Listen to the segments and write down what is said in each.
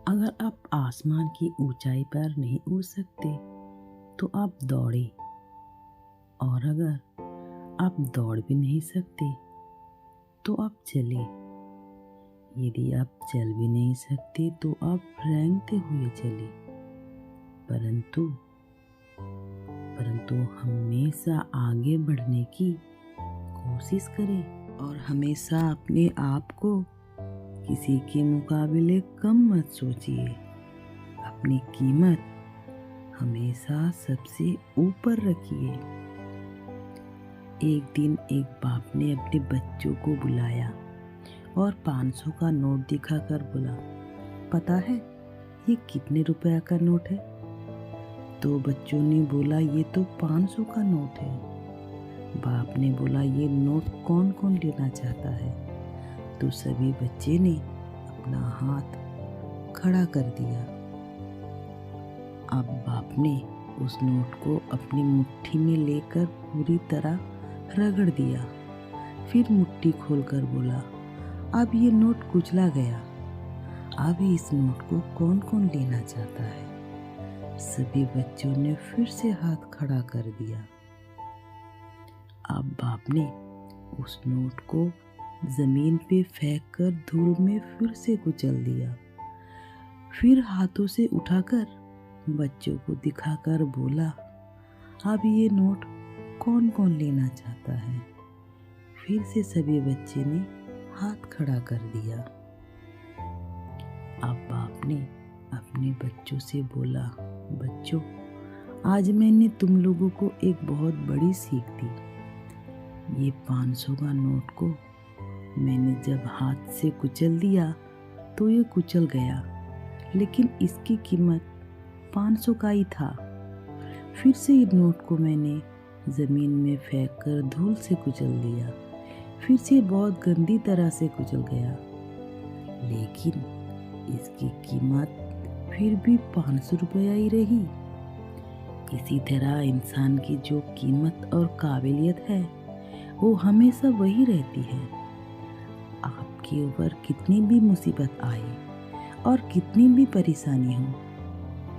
अगर आप आसमान की ऊंचाई पर नहीं उड़ सकते तो आप दौड़े, और अगर आप दौड़ भी नहीं सकते तो आप चले। यदि आप चल भी नहीं सकते तो आप रेंगते हुए चले। परंतु परंतु हमेशा आगे बढ़ने की कोशिश करें और हमेशा अपने आप को किसी के मुकाबले कम मत सोचिए। अपनी कीमत हमेशा सबसे ऊपर रखिए। एक दिन एक बाप ने अपने बच्चों को बुलाया और 500 का नोट दिखाकर बोला, पता है ये कितने रुपया का नोट है? तो बच्चों ने बोला, ये तो 500 का नोट है। बाप ने बोला, ये नोट कौन कौन लेना चाहता है? तो सभी बच्चे ने अपना हाथ खड़ा कर दिया। अब बाप ने उस नोट को अपनी मुट्ठी में लेकर पूरी तरह रगड़ दिया। फिर मुट्ठी खोलकर बोला, अब ये नोट कुचला गया। अब इस नोट को कौन कौन लेना चाहता है? सभी बच्चों ने फिर से हाथ खड़ा कर दिया। अब बाप ने उस नोट को जमीन पे फेंककर धूल में फिर से कुचल दिया। फिर हाथों से उठाकर बच्चों को दिखाकर बोला, अब ये नोट कौन कौन लेना चाहता है? फिर से सभी बच्चे ने हाथ खड़ा कर दिया। अब बाप ने अपने बच्चों से बोला, बच्चों, आज मैंने तुम लोगों को एक बहुत बड़ी सीख दी। ये 500 का नोट को मैंने जब हाथ से कुचल दिया तो ये कुचल गया, लेकिन इसकी कीमत 500 का ही था। फिर से ये नोट को मैंने ज़मीन में फेंक कर धूल से कुचल दिया। फिर से बहुत गंदी तरह से कुचल गया, लेकिन इसकी कीमत फिर भी 500 रुपया ही रही। इसी तरह इंसान की जो कीमत और काबिलियत है वो हमेशा वही रहती है। आपके ऊपर कितनी भी मुसीबत आए और कितनी भी परेशानी हो,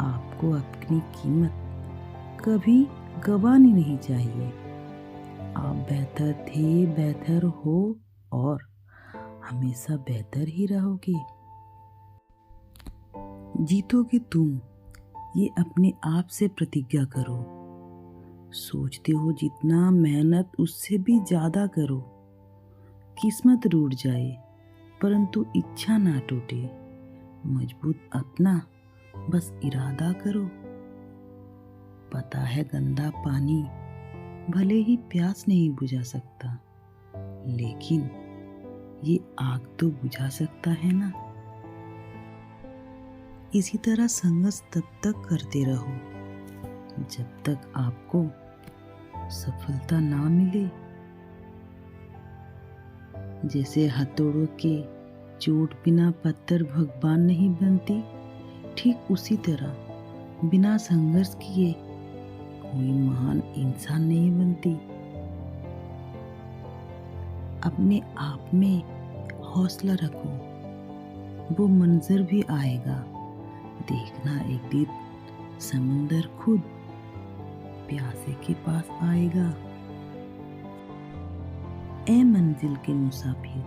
आपको अपनी कीमत कभी गंवानी नहीं चाहिए। आप बेहतर थे, बेहतर हो और हमेशा बेहतर ही रहोगे। जीतोगे तुम, ये अपने आप से प्रतिज्ञा करो। सोचते हो जितना, मेहनत उससे भी ज़्यादा करो। किस्मत रूठ जाए परंतु इच्छा ना टूटे। मजबूत अपना बस इरादा करो। पता है गंदा पानी भले ही प्यास नहीं बुझा सकता, लेकिन ये आग तो बुझा सकता है ना। इसी तरह संघर्ष तब तक करते रहो जब तक आपको सफलता ना मिले। जैसे हथौड़ों के चोट बिना पत्थर भगवान नहीं बनती, ठीक उसी तरह बिना संघर्ष किए कोई महान इंसान नहीं बनती। अपने आप में हौसला रखो, वो मंजर भी आएगा। देखना एक दिन समुंदर खुद प्यासे के पास आएगा। ए मंजिल के मुसाफिर,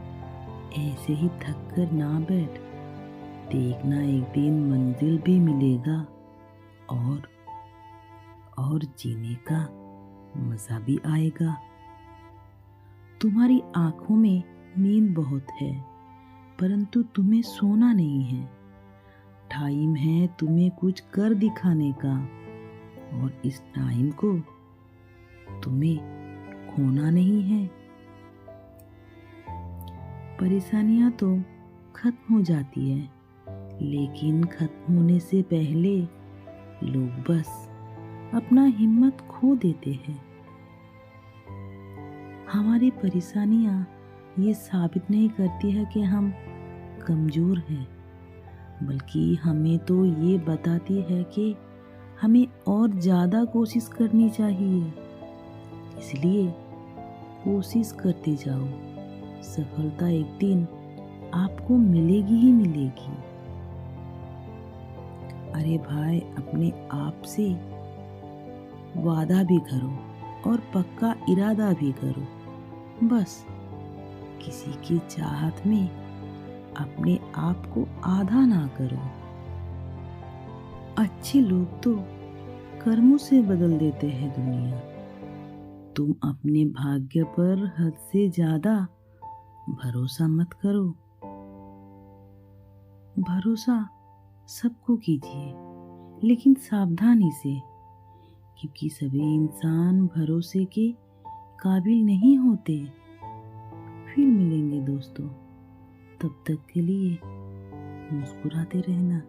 ऐसे ही थक कर ना बैठ। देखना एक दिन मंजिल भी मिलेगा और जीने का मजा भी आएगा। तुम्हारी आंखों में नींद बहुत है, परंतु तुम्हें सोना नहीं है। टाइम है तुम्हें कुछ कर दिखाने का, और इस टाइम को तुम्हें खोना नहीं है। परेशानियां तो खत्म हो जाती है, लेकिन खत्म होने से पहले लोग बस अपना हिम्मत खो देते हैं। हमारी परेशानियां ये साबित नहीं करती है कि हम कमज़ोर हैं, बल्कि हमें तो ये बताती है कि हमें और ज़्यादा कोशिश करनी चाहिए। इसलिए कोशिश करते जाओ, सफलता एक दिन आपको मिलेगी ही मिलेगी। अरे भाई, अपने आप से वादा भी करो और पक्का इरादा भी करो। बस किसी की चाहत में अपने आप को आधा ना करो। अच्छे लोग तो कर्मों से बदल देते हैं दुनिया। तुम अपने भाग्य पर हद से ज्यादा भरोसा मत करो। भरोसा सबको कीजिए, लेकिन सावधानी से, क्योंकि सभी इंसान भरोसे के काबिल नहीं होते। फिर मिलेंगे दोस्तों, तब तक के लिए मुस्कुराते रहना।